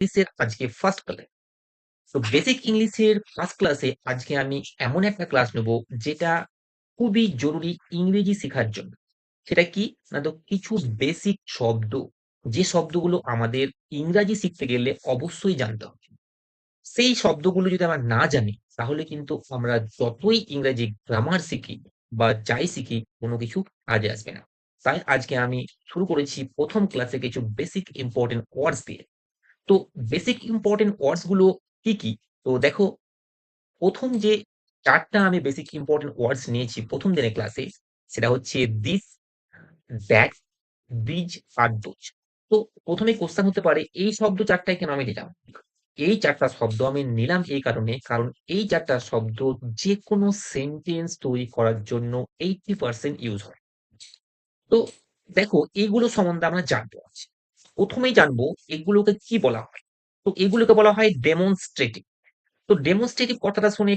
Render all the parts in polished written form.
ইংলিশের আজকে first class. তো বেসিক ইংলিশের ফার্স্ট ক্লাসে আজকে আমি এমন একটা ক্লাস নেব যেটা খুবই জরুরি ইংরেজি শেখার জন্য। সেটা কি? না তো কিছু বেসিক শব্দ, যে শব্দগুলো আমাদের ইংরাজি শিখতে গেলে অবশ্যই জানতে হবে। সেই শব্দগুলো যদি আমরা না জানি তাহলে কিন্তু আমরা যতই ইংরেজি গ্রামার শিখি বা যাই শিখি কোনো কিছু কাজে আসবে না। তাই আজকে আমি শুরু করেছি ১ম ক্লাসে কিছু বেসিক ইম্পোর্টেন্ট ওয়ার্ডস দিয়ে। তো বেসিক ইম্পোর্টেন্ট ওয়ার্ডস গুলো কি, কি? তো দেখো ১ম যে ৪ টা আমি বেসিক ইম্পোর্টেন্ট ওয়ার্ডস নিয়েছি ১ম দিনের ক্লাসে সেটা হচ্ছে this, that, these are those. তো ১ম এই কোয়েশ্চেন হতে পারে এই শব্দ ৪ টায় কেন আমি নিলাম? এই ৪ টা শব্দ আমি নিলাম এই কারণে, কারণ এই ৪ টা শব্দ যেকোনো সেন্টেন্স তৈরি করার জন্য 80% ইউস হয়। তো দেখো এইগুলো সম্বন্ধে আমরা জানবো আজ। ১ম এই জানবো এগুলোকে কি বলা হয়? তো এগুলোকে বলা হয় ডেমনস্ট্রেটিভ। তো ডেমনস্ট্রেটিভ কথাটা শুনে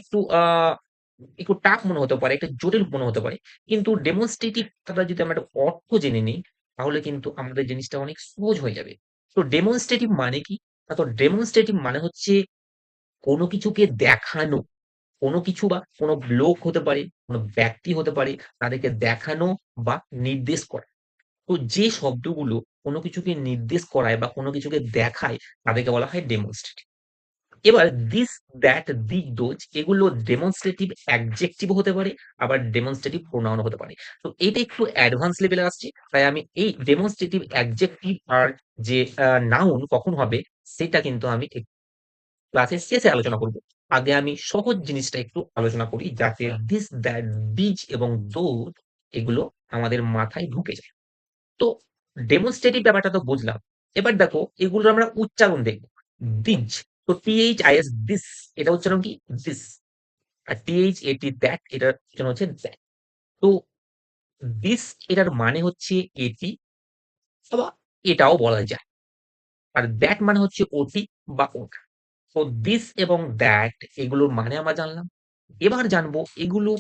একটু টাফ মনে হতে পারে, একটু জটিল মনে হতে পারে। কিন্তু ডেমনস্ট্রেটিভ কথাটা যদি আমরা একটা অর্থ জেনে নিই, তাহলে কিন্তু আমাদের জিনিসটা অনেক সহজ হয়ে যাবে। তো ডেমনস্ট্রেটিভ মানে কি? না তো ডেমনস্ট্রেটিভ মানে হচ্ছে কোনো কিছুকে দেখানো। কোনো কিছু বা কোনো লোক হতে পারে, কোনো ব্যক্তি হতে পারে, তাদেরকে দেখানো বা নির্দেশ করা। তো যে শব্দগুলো কোনো কিছুকে নির্দেশ করায় বা কোনো কিছুকে দেখায়, তাদেরকে বলা হয় ডেমনস্ট্রেটিভ। এবার দিস, দ্যাট, দোজ এগুলো ডেমনস্ট্রেটিভ অ্যাডজেক্টিভ হতে পারে, আবার ডেমনস্ট্রেটিভ প্রোনাউন হতে পারে। তো এটা একটু অ্যাডভান্স লেভেলে আসছে। তাই আমি এই ডেমনস্ট্রেটিভ অ্যাডজেক্টিভ আর যে নাউন কখন হবে সেটা কিন্তু আমি ক্লাসের শেষে আলোচনা করব। আগে আমি সহজ জিনিসটা একটু আলোচনা করি যাতে দিস, দ্যাট, দিজ এবং দোজ এগুলো আমাদের মাথায় ঢুকে যায়। তো ডেমনস্ট্রেটিভ ব্যাপারটা তো বুঝলাম। এবার দেখো এগুলোর আমরা উচ্চারণ দেখব। দিজ, তো THIS দিস, এটা উচ্চারণ কি? দিস। আর THAT দ্যাট, এটার উচ্চারণ হচ্ছে দ্যাট। তো দিস এটার মানে হচ্ছে এটি, অথবা এটাও বলা যায়। আর দ্যাট মানে হচ্ছে ওটি বা ওটা। তো দিস এবং দ্যাট এগুলোর মানে আমরা জানলাম। এবার জানবো এগুলো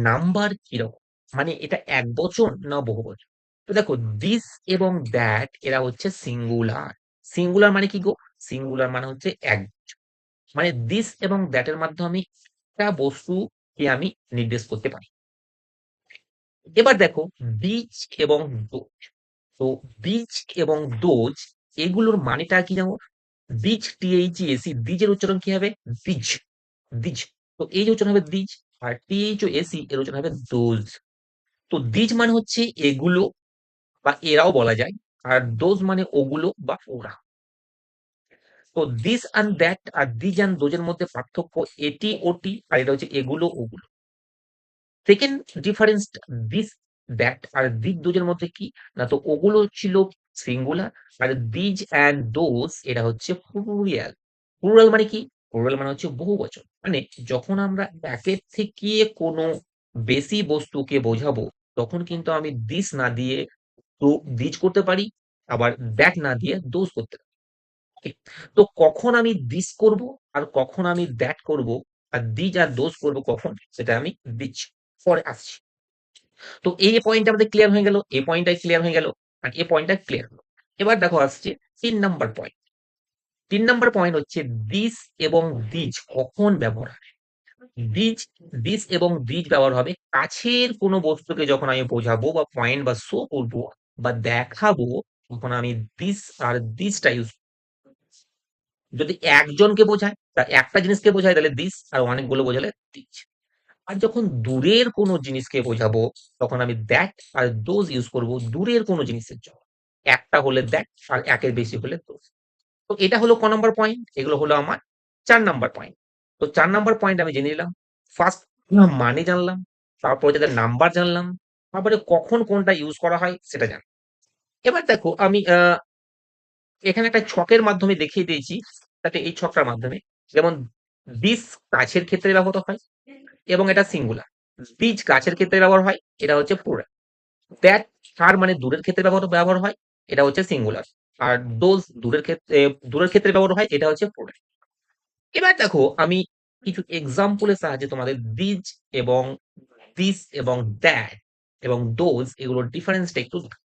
নাম্বার কিরকম? মানে এটা একবচন না বহুবচন? তো দেখো দিস এবং দ্যাট এরা হচ্ছে সিঙ্গুলার। সিঙ্গুলার মানে কি গো? সিঙ্গুলার মানে হচ্ছে একবচন। মানে দিস এবং দ্যাট এর মাধ্যমে আমি একটা বস্তুকে আমি নির্দেশ করতে পারি। এবার দেখো বীজ এবং দোজ। তো বীজ এবং দোজ এগুলোর মানেটা কি জানো? বীজ THEC, বীজের উচ্চারণ কি হবে? দ্বিজ, দ্বিজ। তো এই যে উচ্চারণ হবে দ্বিজ, আর THOAC এর উচ্চারণ হবে দোজ। তো দিজ মানে হচ্ছে এগুলো বা এরাও বলা যায়। আর দোজ মানে ওগুলো বা ওরা। তো দিস অ্যান্ড দ্যাট আর দিজ অ্যান্ড দোজের মধ্যে পার্থক্য এটি ওটি, আর এটা হচ্ছে এগুলো ওগুলো। সেকেন্ড ডিফারেন্স দিস, দ্যাট আর দিজ দোজের মধ্যে কি? না তো ওগুলো ছিল সিঙ্গুলার, আর দিজ অ্যান্ড দোজ এটা হচ্ছে প্লুরাল। প্লুরাল মানে কি? প্লুরাল মানে হচ্ছে বহুবচন। মানে যখন আমরা একের থেকে কোনো বেশি বস্তুকে বোঝাবো তখন কিন্তু আমি দিস না দিয়ে তো দিজ করতে পারি, আবার দ্যাট না দিয়ে দোজ করতে পারি। ঠিক? তো কখন আমি দিস করব আর কখন আমি দ্যাট করব আর দিজ আর দোজ করব কখন সেটা আমি দিচ্ছি, পরে আসছি। তো এই পয়েন্টটা আমাদের ক্লিয়ার হয়ে গেল, এই পয়েন্টটাই ক্লিয়ার হয়ে গেল, আর এই পয়েন্টটা ক্লিয়ার হলো। এবার দেখো আসছে ৩ নাম্বার পয়েন্ট। ৩ নাম্বার পয়েন্ট হচ্ছে দিস এবং দিজ কখন ব্যবহার হয়? দিজ, দিস এবং দিজ ব্যবহার হবে কাছের কোনো বস্তুকে যখন আমি বোঝাবো বা পয়েন্ট বা শো করবো বা দেখাবো, তখন আমি দিস আর দিসটা ইউজ। যদি একজনকে বোঝায় বা একটা জিনিসকে বোঝায় তাহলে দিস, আর অনেকগুলো বোঝালে দিজ। আর যখন দূরের কোনো জিনিসকে বোঝাবো তখন আমি দ্যাট আর দোজ ইউজ করব দূরের কোনো জিনিসের জন্য। একটা হলে দ্যাট আর একের বেশি হলে দোজ। তো এটা হলো ক নাম্বার পয়েন্ট? এগুলো হলো আমার ৪ নাম্বার পয়েন্ট। তো ৪ নাম্বার পয়েন্ট আমি জেনে নিলাম। ফার্স্ট মানে জানলাম, তারপরে তাদের নাম্বার জানলাম, তারপরে কখন কোনটা ইউজ করা হয় সেটা জানলাম। এবার দেখো আমি এখানে একটা ছকের মাধ্যমে দেখিয়ে দিয়েছি, তাতে এই ছকটার মাধ্যমে যেমন দিস কাছের ক্ষেত্রে ব্যবহৃত হয় এবং এটা সিঙ্গুলার। দিজ গাছের ক্ষেত্রে ব্যবহার হয়, এটা হচ্ছে প্লুরাল। দ্যাট ফার মানে দূরের ক্ষেত্রে ব্যবহার হয়, এটা হচ্ছে সিঙ্গুলার। আর দোজ দূরের ক্ষেত্রে ব্যবহার হয়, এটা হচ্ছে প্লুরাল। এবার দেখো আমি কিছু এক্সাম্পলের সাহায্যে তোমাদের দিজ এবং দিস এবং দ্যাট এবং দোজ এগুলোর ডিফারেন্সটা একটু দেখাবো।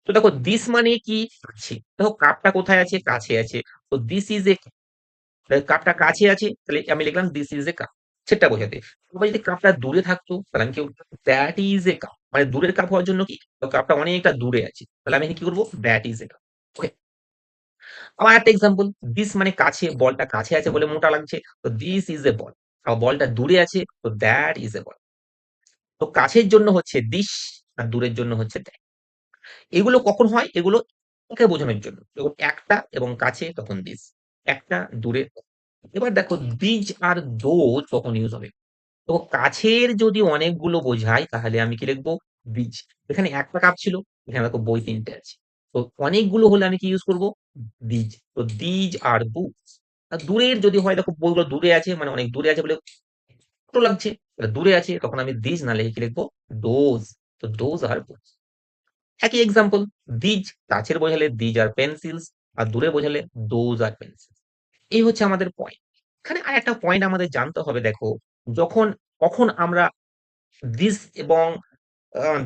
তো দেখো দিস মানে কি আছে, দেখো কাপটা কোথায় আছে, কাছে আছে। তো দিস ইজ এ, কাপটা কাছে আছে তাহলে আমি লিখলাম দিস ইজ এ কাপ, সেটা বোঝাতে। আবার যদি কাপটা দূরে থাকতো তাহলে আমি কি দ্যাট ইজ এ কাপ, মানে দূরের কাপ হওয়ার জন্য কি, তো কাপটা অনেকটা দূরে আছে তাহলে আমি কি করবো, দ্যাট ইজ এ কাপ। ওকে, আবার একটা এক্সাম্পল, দিস মানে কাছে, বলটা কাছে আছে বলে মোটা লাগছে, তো দিস ইজ এ বল। আর বলটা দূরে আছে, তো দ্যাট ইজ এ বল। তো কাছের জন্য হচ্ছে দিস, আর দূরের জন্য হচ্ছে দ্যাট। এগুলো কখন হয়, এগুলো একে বোঝানোর জন্য, যখন একটা এবং কাছে তখন দিস, একটা দূরে। এবার দেখো দিজ আর দোজ কখন ইউজ হবে, তো কাছের যদি অনেকগুলো বোঝায় তাহলে আমি কি লিখবো, দিজ। এখানে একটা কাপ ছিল, এখানে দেখো বই তিনটে আছে, তো অনেকগুলো হলে আমি কি ইউজ করব, দিজ। তো দিজ আর বুকস। আর দূরের যদি হয়, দেখো বইগুলো দূরে আছে মানে অনেক দূরে আছে বলে ছোট লাগছে, তাহলে দূরে আছে তখন আমি দিজ না লিখে কি লিখবো, দোজ। তো দোজ আর বুকস। একই এক্সাম্পল, দিজ কাছের বোঝালে দিজ আর পেন্সিলস, আর দূরে বোঝালে দোজ আর পেন্সিলস। এই হচ্ছে আমাদের পয়েন্ট। এখানে আর একটা পয়েন্ট আমাদের জানতে হবে, দেখো যখন, কখন আমরা দিস এবং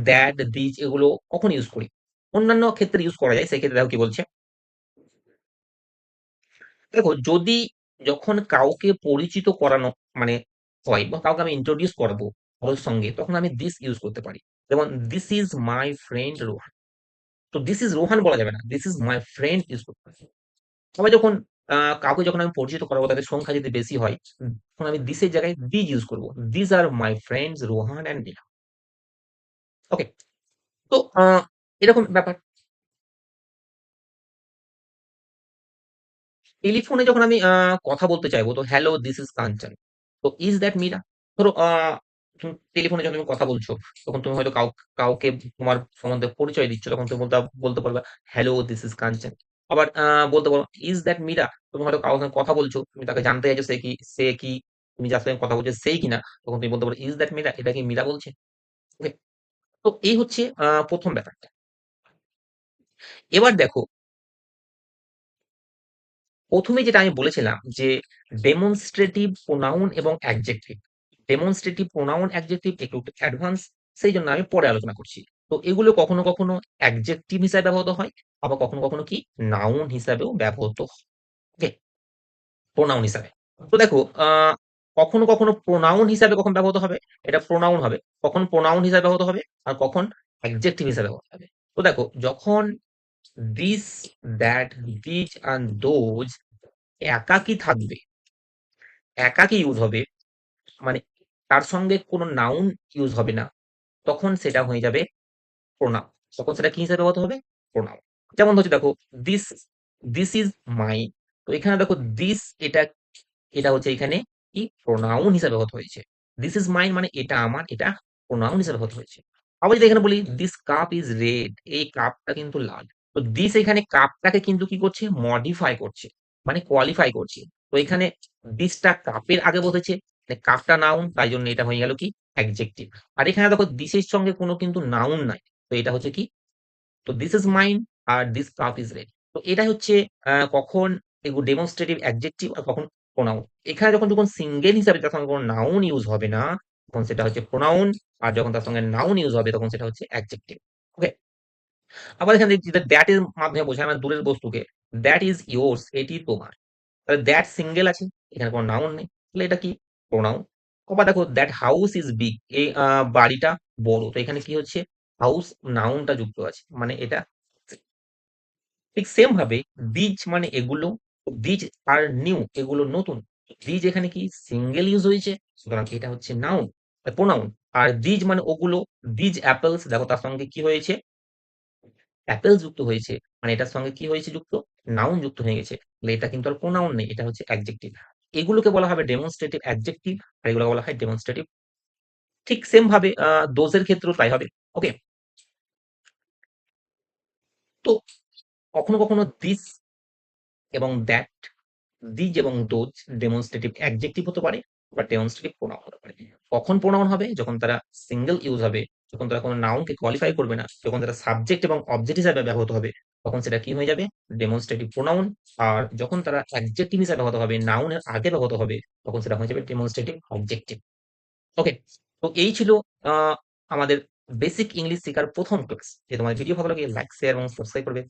দ্যাট, দিজ এগুলো কখন ইউজ করি, অন্যান্য ক্ষেত্রে ইউজ করা যায়। সেক্ষেত্রে দেখো কি বলছে, দেখো যদি যখন কাউকে পরিচিত করানো মানে হয়, বা কাউকে আমি ইন্ট্রোডিউস করবো ওর সঙ্গে, তখন আমি দিস ইউজ করতে পারি। যেমন this is my friend Rohan, তো দিস ইজ রোহান বলা যাবে না, this is my friend use করতে পারি। তবে যখন কাউকে যখন আমি পরিচিত করাবো, তাদের সংখ্যা যদি বেশি হয়, তখন আমি দিসের জায়গায় দিজ ইউজ করবো, দিজ আর my friends Rohan and Neela. Okay, তো এরকম ব্যাপার। টেলিফোনে যখন আমি কথা বলতে চাইবো, তো হ্যালো দিস ইজ কাঞ্চন, তো ইজ দ্যাট মীরা। ধরো তুমি টেলিফোনে যখন তুমি কথা বলছো, তখন তুমি হয়তো কাউকে তোমার সম্বন্ধে পরিচয় দিচ্ছ, তখন তুমি বলতে বলতে পারবে হ্যালো দিস ইজ কাঞ্চন। আবার বলতে পারো ইজ দ্যাট মীরা, তুমি হয়তো কারোর সঙ্গে কথা বলছো, তুমি তাকে জানতে চাইছো সে কি তুমি যার সঙ্গে কথা বলছো সেই কিনা, তখন তুমি বলতে পারো ইজ দ্যাট মীরা, এটা কি মীরা বলছে। ওকে, তো এই হচ্ছে প্রথম ব্যাপারটা। এবার দেখো, প্রথমে যেটা আমি বলেছিলাম যে ডেমনস্ট্রেটিভ প্রোনাউন এবং অ্যাডজেক্টিভ, ডেমনস্ট্রেটিভ প্রোনাউন অ্যাডজেক্টিভ একটু অ্যাডভান্স, সেই জন্য আমি পরে আলোচনা করছি। তো এগুলো কখনো কখনো অ্যাডজেক্টিভ হিসাবে ব্যবহৃত হয়, আবার কখনো কখনো কি নাউন হিসাবেও ব্যবহৃত হয়। ওকে, প্রোনাউন হিসাবে। তো দেখো কখনো কখনো প্রোনাউন হিসাবে কখন ব্যবহৃত হবে, এটা প্রোনাউন হবে, কখন প্রোনাউন হিসাবে ব্যবহৃত হবে, আর কখন অ্যাডজেক্টিভ হিসাবে ব্যবহৃত হবে। তো দেখো যখন this, that, these and those একাকী থাকবে, একাকী ইউজ হবে, মানে তার সঙ্গে কোনো নাউন ইউজ হবে না, তখন সেটা হয়ে যাবে প্রোনাউন। তখন সেটা কি হিসেবে ব্যবহৃত হবে, প্রোনাউন। যেমন হচ্ছে দেখো দিস, দিস ইজ মাই, তো এখানে দেখো দিস, এটা এটা হচ্ছে এখানে কি প্রোনাউন হিসেবে ব্যবহৃত হয়েছে। দিস ইজ মাইন মানে এটা আমার, এটা প্রোনাউন হিসেবে ব্যবহৃত হয়েছে। আবার যদি এখানে বলি দিস কাপ ইজ রেড, এই কাপটা কিন্তু লাল, তো দিস এখানে কাপটাকে কিন্তু কি করছে, মডিফাই করছে, মানে কোয়ালিফাই করছে। তো এখানে দিসটা কাপের আগে বসেছে, মানে কাপটা নাউন, তাই জন্য এটা হয়ে গেল কি অ্যাডজেক্টিভ। আর এখানে দেখো দিসের সঙ্গে কোনো কিন্তু নাউন নাই, তো এটা হচ্ছে কি, তো দিস ইজ মাইন আর দিস কাপ ইজ রেড। তো এটা হচ্ছে কখন এগুলো ডেমনস্ট্রেটিভ অ্যাডজেক্টিভ আর কখন প্রোনাউন। এখানে যখন যখন সিঙ্গেল হিসাবে তার সঙ্গে কোনো নাউন ইউজ হবে না, তখন সেটা হচ্ছে প্রোনাউন। আর যখন তার সঙ্গে নাউন ইউজ হবে তখন সেটা হচ্ছে অ্যাডজেক্টিভ। ওকে, আবার এখানে যেটা দ্যাট এর মাধ্যমে বোঝায় আমার দূরের বস্তুকে, দ্যাট ইজ ইয়োর্স, এটি তোমার। তাহলে দ্যাট সিঙ্গেল আছে, এখানে কোনো নাউন নেই, তাহলে এটা কি প্রোনাউন। আবার দেখো দ্যাট হাউস ইজ বিগ, এই বাড়িটা বড়, তো এখানে কি হচ্ছে, হাউস নাউনটা যুক্ত আছে, মানে এটা। ঠিক সেম ভাবে দিজ মানে এগুলো, দিজ আর নিউ এগুলো নতুন, দিজ এখানে কি সিঙ্গেল ইউজ হয়েছে, সুতরাং এটা হচ্ছে নাউন, প্রোনাউন। আর দিজ মানে ওগুলো, দিজ অ্যাপেলস, দেখো তার সঙ্গে কি হয়েছে, অ্যাপেল যুক্ত হয়েছে, মানে এটার সঙ্গে কি হয়েছে যুক্ত, নাউন যুক্ত হয়ে গেছে, তাহলে এটা কিন্তু আর প্রোনাউন নেই, এটা হচ্ছে অ্যাডজেক্টিভ। এগুলোকে বলা হবে ডেমনস্ট্রেটিভ অ্যাডজেক্টিভ, আর এগুলোকে বলা হয় ডেমনস্ট্রেটিভ। ঠিক সেম ভাবে দোজের ক্ষেত্রেও তাই হবে। ওকে, তো কখনো কখনো দিস এবং দ্যাট, দিজ এবং দোজ ডেমনস্ট্রেটিভ অ্যাডজেক্টিভ হতে পারে বা ডেমনস্ট্রেটিভ প্রোনাউন হতে পারে। কখন প্রোনাউন হবে, যখন তারা সিঙ্গেল ইউজ হবে, যখন তারা কোনো নাউনকে কোয়ালিফাই করবে না, যখন তারা সাবজেক্ট এবং অবজেক্ট হিসাবে ব্যবহৃত হবে, তখন সেটা কি হয়ে যাবে, ডেমনস্ট্রেটিভ প্রোনাউন। আর যখন তারা অ্যাডজেক্টিভ হিসাবে ব্যবহৃত হবে, নাউনের আগে ব্যবহৃত হবে, তখন সেটা হয়ে যাবে ডেমনস্ট্রেটিভ অবজেক্টিভ। ওকে, তো এই ছিল আহ আমাদের বেসিক ইংলিশ শেখার ১ম ক্লাস। যদি তোমার ভিডিও ভালো লাগে লাইক, শেয়ার এবং সাবস্ক্রাইব করবে।